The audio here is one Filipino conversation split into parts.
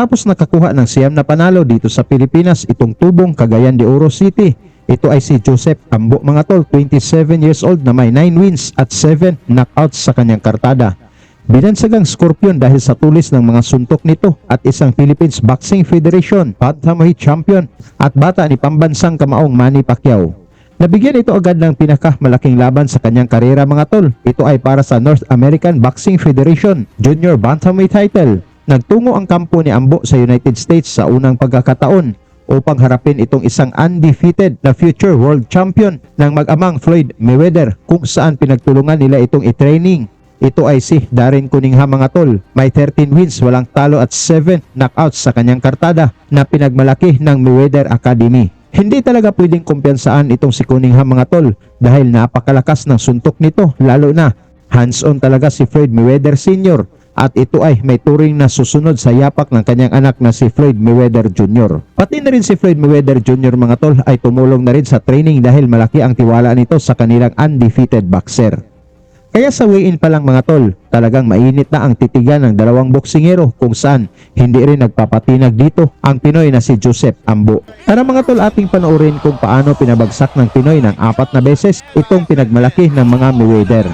Matapos nakakuha ng siyam na panalo dito sa Pilipinas itong tubong Cagayan de Oro City. Ito ay si Joseph Ambo mga tol, 27 years old na may 9 wins at 7 knockouts sa kanyang kartada. Binansagang Scorpion dahil sa tulis ng mga suntok nito at isang Philippines Boxing Federation bantamweight champion at bata ni pambansang kamaong Manny Pacquiao. Nabigyan ito agad ng pinakamalaking laban sa kanyang karera mga tol. Ito ay para sa North American Boxing Federation Junior Bantamweight title. Nagtungo ang kampo ni Ambo sa United States sa unang pagkakataon upang harapin itong isang undefeated na future world champion ng Mag-Amang Mayweather kung saan pinagtulungan nila itong i-training. Ito ay si Darren Cunningham mga tol. May 13 wins, walang talo at 7 knockouts sa kanyang kartada na pinagmalaki ng Mayweather Academy. Hindi talaga pwedeng kumpiyansaan itong si Cunningham mga tol dahil napakalakas ng suntok nito, lalo na hands-on talaga si Floyd Mayweather Sr. At ito ay may turing na susunod sa yapak ng kanyang anak na si Floyd Mayweather Jr. Pati na rin si Floyd Mayweather Jr. mga tol ay tumulong na rin sa training dahil malaki ang tiwala nito sa kanilang undefeated boxer. Kaya sa weigh-in pa lang mga tol, talagang mainit na ang titigan ng dalawang boksingero kung saan hindi rin nagpapatinag dito ang Pinoy na si Joseph Ambo. Tara mga tol, ating panoorin kung paano pinabagsak ng Pinoy ng 4 na beses itong pinagmalaki ng mga Mayweather.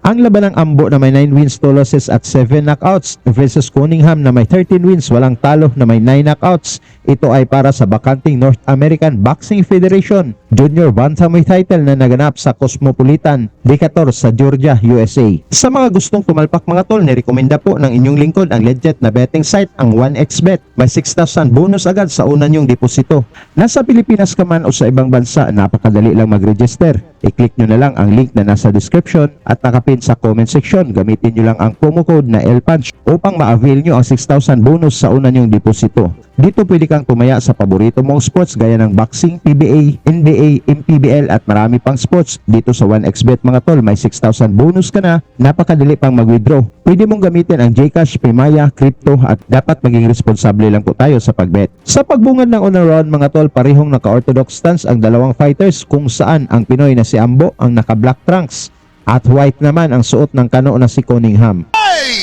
Ang laban ng Ambo na may 9 wins, 2 losses at 7 knockouts versus Cunningham na may 13 wins, walang talo na may 9 knockouts. Ito ay para sa bakanting North American Boxing Federation Junior Bantamweight title na naganap sa Cosmopolitan Decatur sa Georgia, USA. Sa mga gustong tumalpak mga tol, nirekomenda po ng inyong lingkod ang legit na betting site, ang 1xBet. May 6,000 bonus agad sa una nyong deposito. Nasa Pilipinas ka man o sa ibang bansa, napakadali lang mag-register. I-click nyo na lang ang link na nasa description at nakapin sa comment section. Gamitin nyo lang ang promo code na LPUNCH upang ma-avail nyo ang 6,000 bonus sa una nyong deposito. Dito pwede kang tumaya sa paborito mong sports gaya ng boxing, PBA, NBA, MPBL at marami pang sports. Dito sa 1xBet mga tol, may 6,000 bonus ka na, napakadali pang mag-withdraw. Pwede mong gamitin ang Gcash, Paymaya, Crypto at dapat maging responsable lang po tayo sa pagbet. Sa pagbungad ng unang round mga tol, parehong naka-orthodox stance ang dalawang fighters kung saan ang Pinoy na si Ambo ang naka-black trunks at white naman ang suot ng kano na si Cunningham.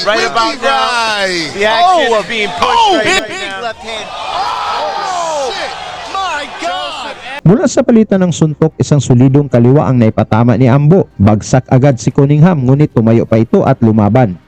Right about now, the action is being pushed right now. Left hand. Oh, shit. My God. Mula sa palitan ng suntok, isang solidong kaliwa ang naipatama ni Ambo. Bagsak agad si Cunningham ngunit tumayo pa ito at lumaban.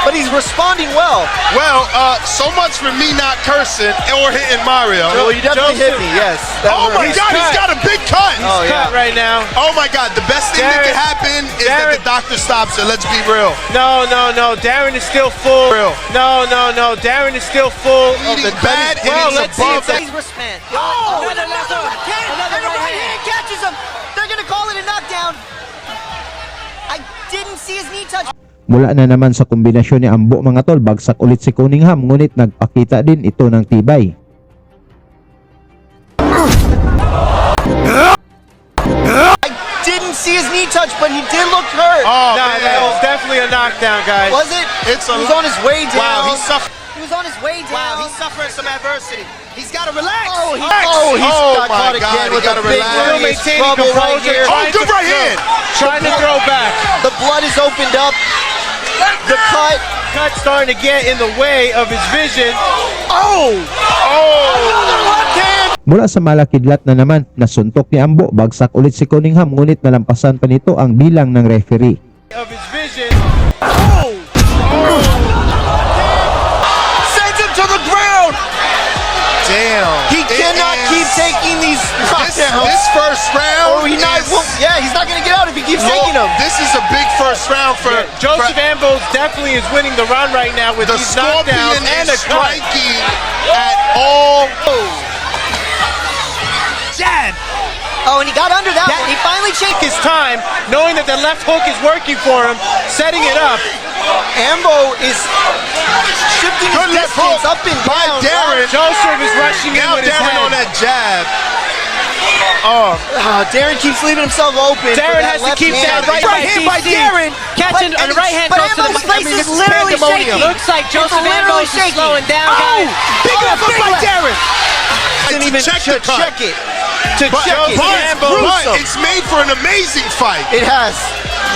But he's responding well. Well, so much for me not cursing or hitting Mario. Well, you definitely hit me, yes. Oh my God, he's got a big cut. Oh, yeah. Cut right now. Oh my God, the best thing that can happen is that the doctor stops it. Let's be real. No, Darren is still full. Real. No, Darren is still full. Bleeding bad, and well, it's let's see if above that. He's wristband. Oh, Another right hand catches him. They're going to call it a knockdown. I didn't see his knee touch. Mula na naman sa kombinasyon ni Ambo mga tol, bagsak ulit si Cunningham ngunit nagpakita din ito ng tibay. I didn't see his knee touch, but he did look hurt. Oh, Nah, man. that was definitely a knockdown, guys. Was it? It's a He was on his way down. Wow, he's suffering. He was on his way down. Wow, he's suffering some adversity. He's got to relax. Oh, he's Oh got my caught God, again he with a gotta big relax. Still serious maintaining trouble right composure. here. Oh, good right hand. Trying to throw back. The blood is opened up. The cut. Cut starting to get in the way of his vision. Oh! Another left hand! Mula sa malakidlat na naman na suntok ni Ambo, bagsak ulit si Cunningham ngunit nalampasan pa nito ang bilang ng referee. Of his vision. Oh! Sends him to the ground! Damn. He cannot keep taking these knockdowns. This first round Or he's not going to get out if he keeps taking them. This is a big first round for Joseph Ambo definitely is winning the round right now with the these knockdowns Scorpion and is a cut. striking at all. Jab. Oh, and he got under that one. He finally changed His time, knowing that the left hook is working for him, setting it up. Ambo is shifting Good his left distance hook up and by down. Darren. Joseph is rushing in Now with his Darren head. on that jab. Darren keeps leaving himself open. Darren has to keep that right hand by Darren. Catching on the right hand But goes to the Ambo's face is this is literally pandemonium. shaking. Looks like Joseph literally Ambrose is shaking. slowing down, guys. Big left hook by Darren. Didn't even check To the cut. check it. But it's made for an amazing fight. It has.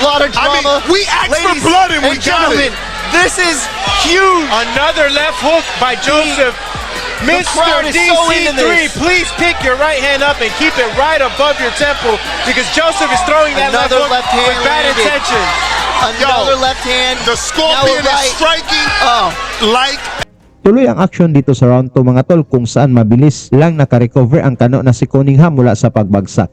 A lot of drama. I mean, we asked for Ladies blood and we got gentlemen, it. this is huge. Another left hook by Joseph. crowd Mr. is so into DC3, this. please pick your right hand up and keep it right above your temple because Joseph is throwing that left Another hook left hand with bad landed. intentions. Another left hand. The Scorpion Now a right. is striking like Tuloy ang action dito sa round 2 mga tol kung saan mabilis lang nakarecover ang kano na si Cunningham mula sa pagbagsak.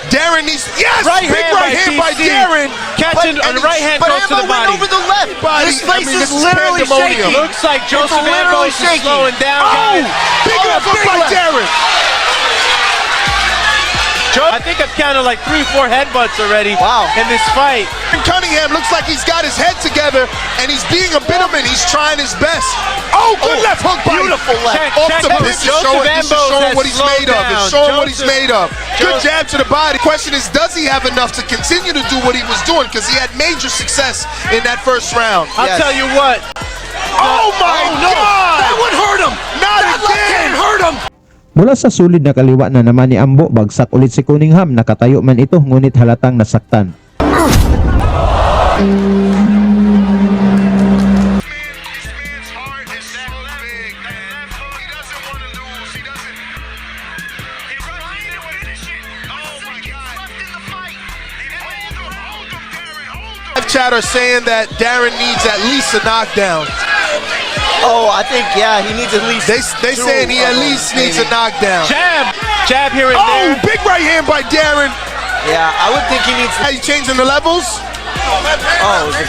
Darren needs big Right right hand by DC. Darren. Catching on the right hand But goes to Ambo the went body. over the left. His face is literally shaking. Looks like Joseph literally Ambrose is shaking. slowing down, guys. Big left hook by Darren. I think I've counted like 3-4 headbutts already in this fight. And Cunningham looks like he's got his head together and he's being a bit of it. He's trying his best. Good left hook by Beautiful left. Off the this is showing what he's made of. It's showing what he's made of. Good jab to the body. Question is, does he have enough to continue to do what he was doing? Because he had major success in that first round. I'll tell you what. Oh my God! That would hurt him. Not again! Hurt him. Mula sa sulid na kaliwa na naman ni Ambo, bagsak ulit si Cunningham. Nakatayo man ito ngunit halatang nasaktan. Chatter saying that Darren needs at least a knockdown. I think he needs at least. They saying he at least needs a knockdown. Jab here and there. Big right hand by Darren. Yeah, I would think he needs. Are you changing the levels?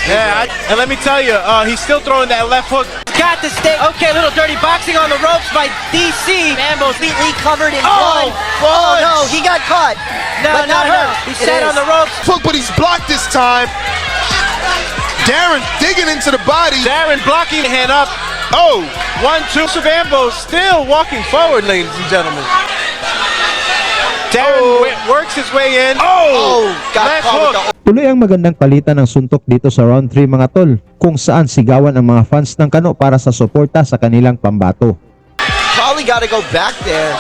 And let me tell you, he's still throwing that left hook. Got the stay. Okay, little dirty boxing on the ropes by DC. Ambo's completely covered in blood. Oh no, he got caught. No. He sat on the ropes. Hook, but he's blocked this time. Darren digging into the body. Darren blocking the hand up. 1-2. Savambo still walking forward, ladies and gentlemen. Darren works his way in. Got left caught hook. with the. Tuloy ang magandang palitan ng suntok dito sa round 3 mga tol, kung saan sigawan ang mga fans ng kano para sa suporta sa kanilang pambato. Probably got to go back there.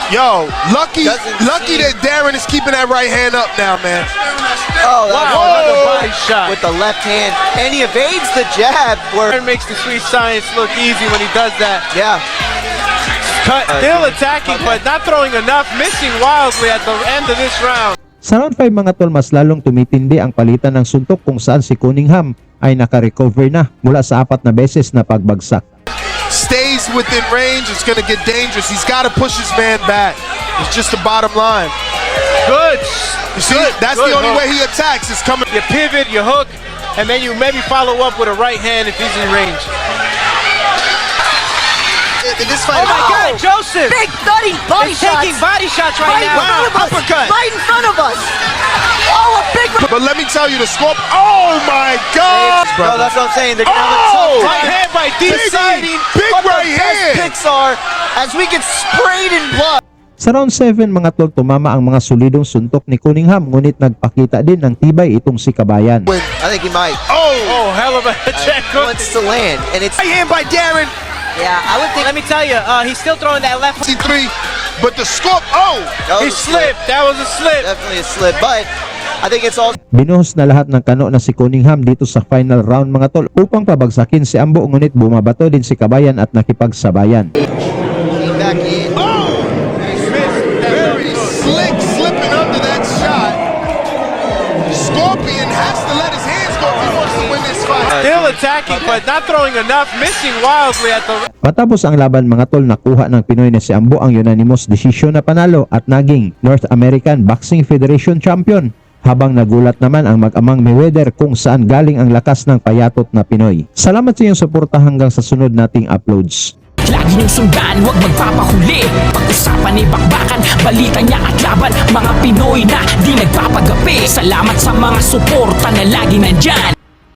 Lucky that Darren is keeping that right hand up now, man. Another body shot. With the left hand, and he evades the jab. Darren makes the sweet science look easy when he does that. Yeah. Cut, still attacking, but not throwing enough, missing wildly at the end of this round. Sa round 5 mga tol, mas lalong tumitindi ang palitan ng suntok kung saan si Cunningham ay nakarecover na mula sa 4 na beses na pagbagsak. Stays within range, it's going to get dangerous. He's got to push his man back. It's just the bottom line. Good. You see, that's the only way he attacks. Is coming. You pivot, you hook, and then you maybe follow up with a right hand if he's in range. In this fight, Oh my God, Joseph! Big nutty body He's taking shots. body shots right Right in now. front of us. Uppercut. Right in front of us. A big. But let me tell you, the Scorpion. Oh my God! No, that's what I'm saying. They're gonna have a tough Right time hand by deciding Big what right the best hand. picks are as we get sprayed in blood. Sa round 7 mga tol, tumama ang mga solidong suntok ni Cunningham ngunit nagpakita din ng tibay itong si Kabayan. I think he might. Oh, hell of a check hook. Wants to land, and it's. Right hand by Darren. Yeah, I would think. Let me tell you, he's still throwing that left. C3, but the Scorpion. That He was a slip. slipped. That was a slip. Definitely a slip, but I think it's all. Binuhos na lahat ng kano na si Cunningham dito sa final round mga tol upang pabagsakin si Ambo ngunit bumabato din si Kabayan at nakipagsabayan. Back in. Very slick, slipping under that shot. Scorpion has to let his hands go if he wants to win this fight. Still attacking, but not throwing enough, missing wildly at the. Matapos ang laban mga tol, nakuha ng Pinoy na si Ambo ang unanimous decision na panalo at naging North American Boxing Federation Champion. Habang nagulat naman ang Mag-Amang Mayweather kung saan galing ang lakas ng payatot na Pinoy. Salamat sa iyong suporta hanggang sa sunod nating uploads. Lagi niyong sundan, huwag magpapahuli. Pag-usapan ni bakbakan, balita niya at laban. Mga Pinoy na di nagpapagapi. Salamat sa mga suporta na lagi nandyan.